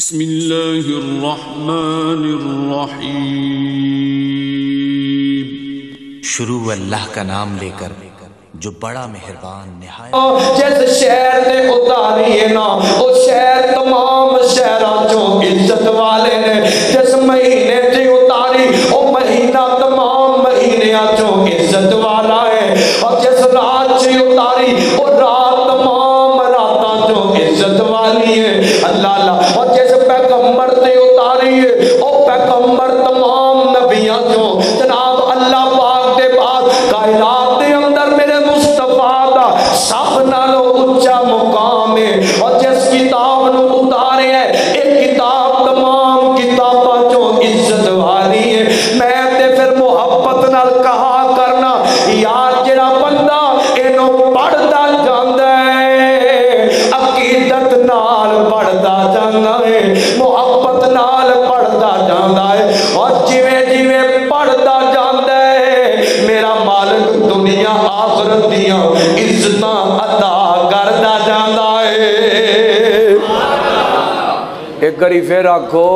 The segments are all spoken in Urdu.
بسم اللہ الرحمن الرحیم۔ شروع اللہ کا نام لے کر جو بڑا مہربان نہایت۔ جس شہر نے اتاری ہے نا وہ شہر تمام شہروں چوں عزت والے نے، جس مہینے سے اتاری وہ مہینہ تمام مہینیاں چوں عزت والا ہے، اور جس رات سے اتاری وہ رات تمام راتاں چوں عزت والی ہے۔ اللہ اللہ، اور جس پیغمبر سے اتاری ہے وہ پیغمبر تمام نبیاں چوں جناب اللہ پاک دے بعد کائنات دے اندر میرے مصطفیٰ دا سب نالوں اونچا مقام ہے، اور جس کتاب نو اتارے ہے ایک کتاب تمام کتاباں چوں عزت والی ہے۔ میں تے پھر محبت نال کہا کرنا یار جڑا بندہ اینو پڑھدا جاندا ہے، عقیدت نال پڑھدا جاندا ہے، محبت نال پڑھدا جاندا ہے، اور جویں جویں پڑھدا جاندا ہے میرا مالک دنیا آخرت دیاں عزتاں عطا کردا جاندا ہے۔ ایک گری پھر آکھو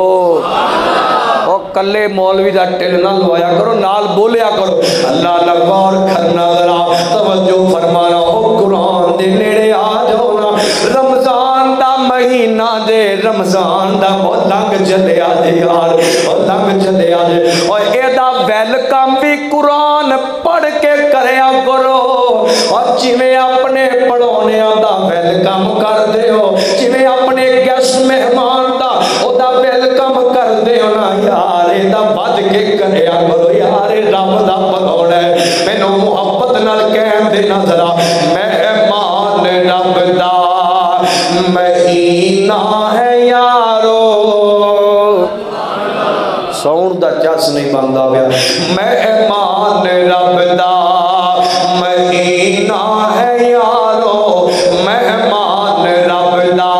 او کلے مولوی دا ٹل نہ لوایا کرو، نال بولیا کرو۔ اللہ اللہ غور کرنا ذرا توجہ فرمانا، او قرآن دے نیڑے آ جاؤ نا، رمضان دا مہینہ دے، رمضان دا بہت لنگ چلے آ جے یار، بہت لنگ چلے آ جے، اور اے دا ویلکم بھی قرآن پڑھ کے کریا کرو، اور جویں اپنے پڑھونیاں دا ویلکم کر دے ہو، جویں اپنے گیسٹ مہمان دا او دا ویلکم کر دے ہو نا یار، اے دا بد کے کریا کرو یار، اے رب دا پڑھونا ہے۔ مینوں محبت نال کہن دینا ذرا، مہمان رب دا مہینہ ہے یارو، ساؤنڈ دا چس نہیں بندا پیا، مہمان رب دا مہینہ ہے یارو، مہمان رب دا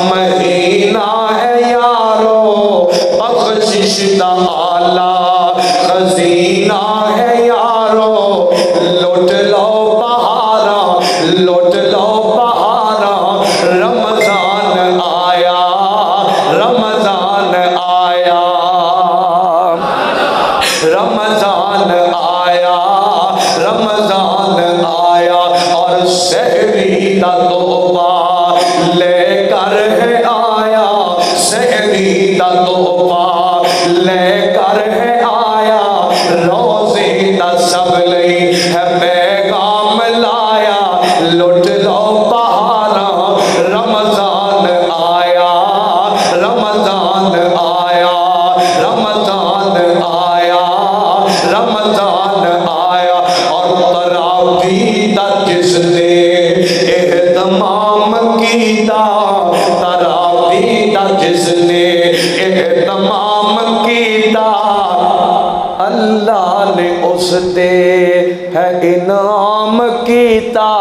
مہینہ ہے یارو، بخشش دا آلہ خزینہ ہے یارو، لوٹ لو بہاراں، لوٹ لو بہاراں، رمضان آیا، رمضان آیا، رمضان آیا، رمضان آیا، اور سحری دا تحفہ لے کر ہے آیا، سحری دا تحفہ لے کر ہے آیا، روزے دا سب لئی ہے پیغام لایا، لٹ لو بہاراں، رمضان آیا، رمضان آیا، رمضان آیا، رمضان آیا، اور تراویح دا جس نے اہتمام کیتا، تراویح دا جس نے اہتمام کیتا، اللہ نے اس تے ہے انعام کیتا۔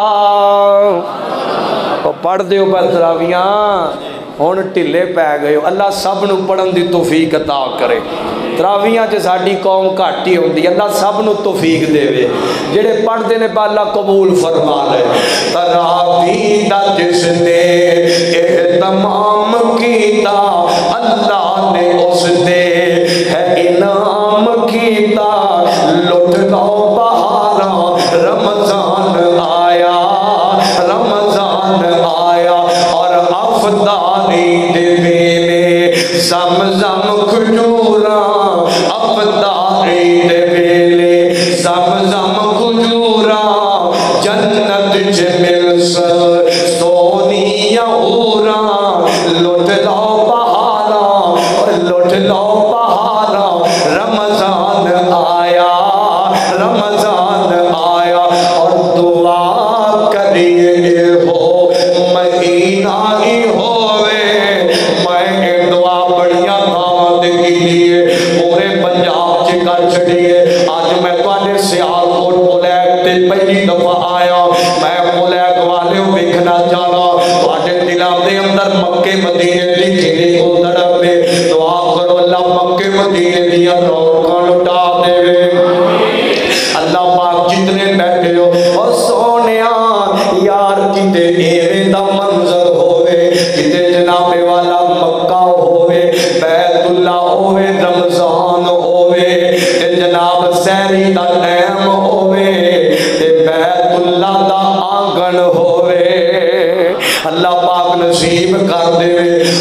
پڑھ دیو پر تراویاں ہن ٹھلے پے گئے ہو، اللہ سب نو پڑھن دی توفیق عطا کرے۔ تراویاں چ ساڈی قوم گھٹ ہی ہوندی، اللہ سب نو توفیق دے، جڑے پڑھدے نے اللہ قبول فرما لے۔ تراویح دا جس نے اہتمام کیتا، اللہ نے اس دے ہے انعام کیتا، لٹ لو بہاراں، رمضان آیا، رمضان آیا، اور افطاری دے ویلے زمزم کھجوراں، افطاری دے ویلے زمزم کھجوراں، جنت چ مل سونیاں اوراں، لٹ لو بہاراں، لٹ لو بہاراں، رمضان آیا، رمضان آیا، اور دعا کریے ہو مہینہ ہی ہوئے، میں دعا بڑیاں تھاواں دے کیتی پورے پنجاب چ کر چھڈیے، اج میں تواڈے سیالکوٹ پولیک تے پہلی دفعہ آیا، میں پولیک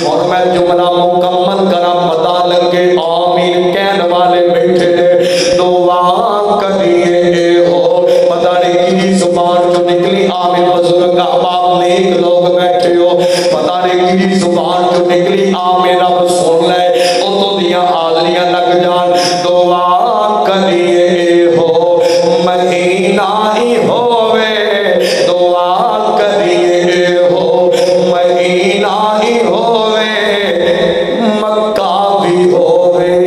اور میں جملہ مکمل کرا پتا لگے آمین کہنے والے بیٹھے نے دعا کریے ہو پتہ نہیں کی زبان جو نکلی آمین بزرگ احباب نیک لوگ بیٹھے ہو پتہ نہیں کی زبان جو نکلی آمین رب سن لے او تو دیا حاضریاں لگ جان دعا کریے ہو مہینہ ہی ہووے دعا کریے ہو مہینہ ہی ہووے مکہ بھی ہووے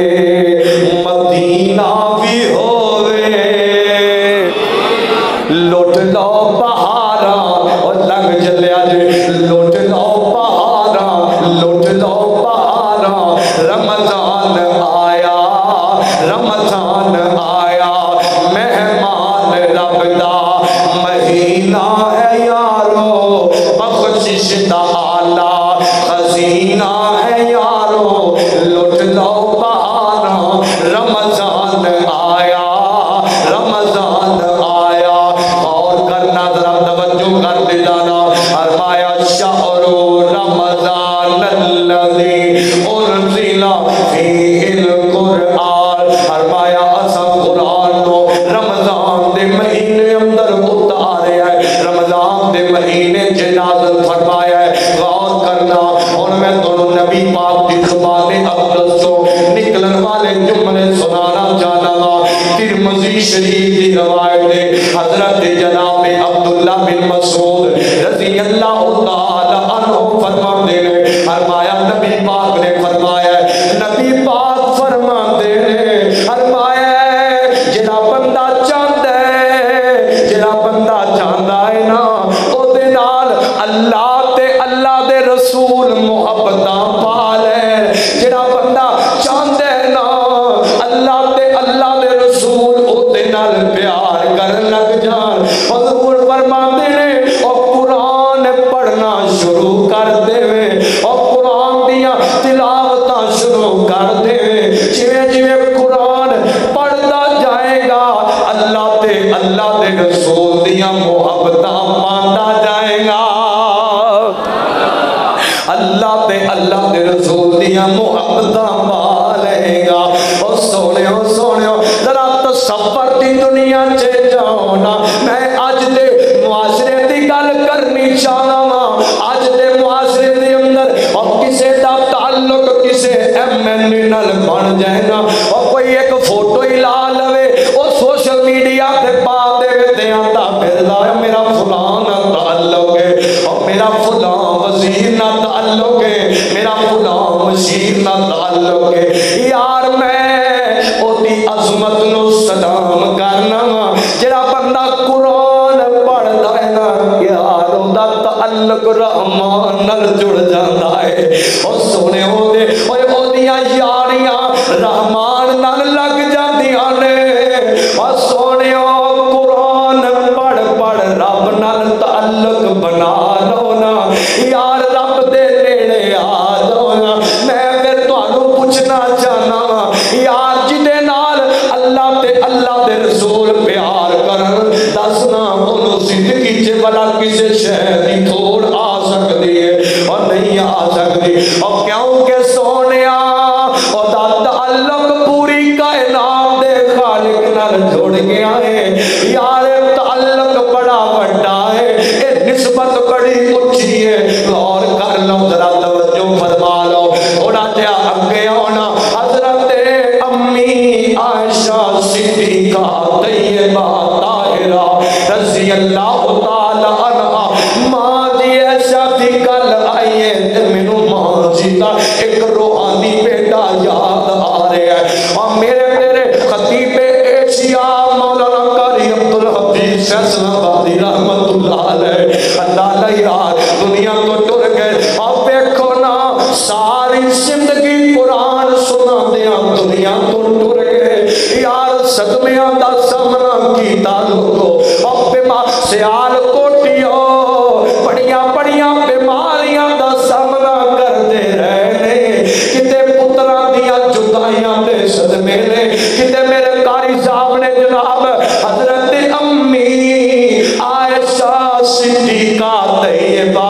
مدینہ بھی ہووے لوٹ لو پہاڑا اور لگ جلیا جے لوٹ لو پہاڑا لوٹ لو پہاڑا رمضان آیا رمضان آیا مہمان رب دا مہینہ ہے یارو بخشش دا آلہ خزینہ ہے یارو لوٹ لو پہاڑا رمضان آیا رمضان آیا اور کرنا ذرا توجہ کر دے جانا فرمایا شہر رمضان الذی انزل فیہ القرآن فرمایا اسا قرآن نو رمضان دے مہینے اندر اتارے ہے رمضان دے مہینے نازل فرمایا ہے غور کرنا اور میں دونوں نبی پاک کی زبان اقدس سے نکلن والے جملے سنانا چاہتا گا ترمذی شریف کی روایت ہے حضرت جناب عبداللہ بن مسعود رضی اللہ تعالی عنہ فرماتے ہیں فرمایا نبی پاک نے فرمایا نبی پاک فرماتے ہیں فرمایا جڑا بندہ چاہتا ہے جڑا بندہ چاہتا ہے نا او دے نال اللہ تے اللہ دے رسول محبتاں پا لے جڑا بندہ چاہتا ہے نا اللہ تے اللہ دے رسول او دے نال پیار کرن لگ جان حضور فرماتے ہیں او قرآن پڑھنا شروع کر دے اور قرآن دیا تلاوتاں شروع کر دے جویں جویں قرآن پڑھتا جائے گا اللہ دے رسول دیا محبتاں پاندا جائے گا اللہ دے رسول دیا محبتاں پا لے گا او سونیو ذرا تصور دی دنیا چے جاؤ نا میں اج دے معاشرے دی گل کرنی چاہنا وا اج دے معاشرے دے اندر اور کسے دا تعلق کسے ایم این اے نال بن جائے نا اور کوئی ایک فوٹو ہی لا لوے او سوشل میڈیا تے پا دے تے آندا پھردا میرا فلاں نال تعلق ہے اور میرا فلاں وزیر نال تعلق ہے میرا فلاں مشیر نال تعلق ہے یار میں او دی عظمت نو سلام کرنا جڑا بندہ قرآن پڑھدا ہے نا یار او دا تعلق رحمان نال جڑ جاندا ہے او سونے ہو دے او دیاں یاریاں رحمان نال لگ جاندیاں نے او سونے قرآن پڑھ رب نال تعلق بنا لو نا یار رب دے نیڑے آ جاؤ نا میں پھر تانوں پوچھنا چاہنا یار جدے نال اللہ دے رسول پیار کرن دسنا انہوں زندگی چے بلا کسے شہر دی تھوڑ آ سکتی ہے اور نہیں آ سکتی اور کیونکہ سونیا اور دا تعلق پوری کائنات دے خالق نال جوڑ گیا ہے یار تعلق بڑا بڑا ہے اے نسبت بڑی اچھی ہے غور کر لو ذرا توجہ فرما لو تھوڑا جہا اگے ہونا حضرت امی عائشہ صدیقہ طیبہ طاہرہ رضی اللہ تعالی عنہ ماں دی ایسا دی گل آئیے مینوں ماں جی دا ایک روحانی بیٹا یاد آ رہا ہے اور میرے تیرے خطیب ایشیا مولانا قاری عبدالحفیظ فیصل آبادی رحمت اللہ علیہ اللہ یار دنیا تو ٹر گئے اور دیکھو نا ساری زندگی قرآن سنا دیا دنیا تو ٹر گئے یار صدمیاں دا سامنا کیتا لوگو اور سیال کوٹیو بڑیاں بیماریاں دا سامنا کر دے رہے کتے پترہ دیا جدائیاں دے صدمے نے کتے میرے قاری صاحب نے جناب حضرت امی عائشہ صدیقہ طیبہ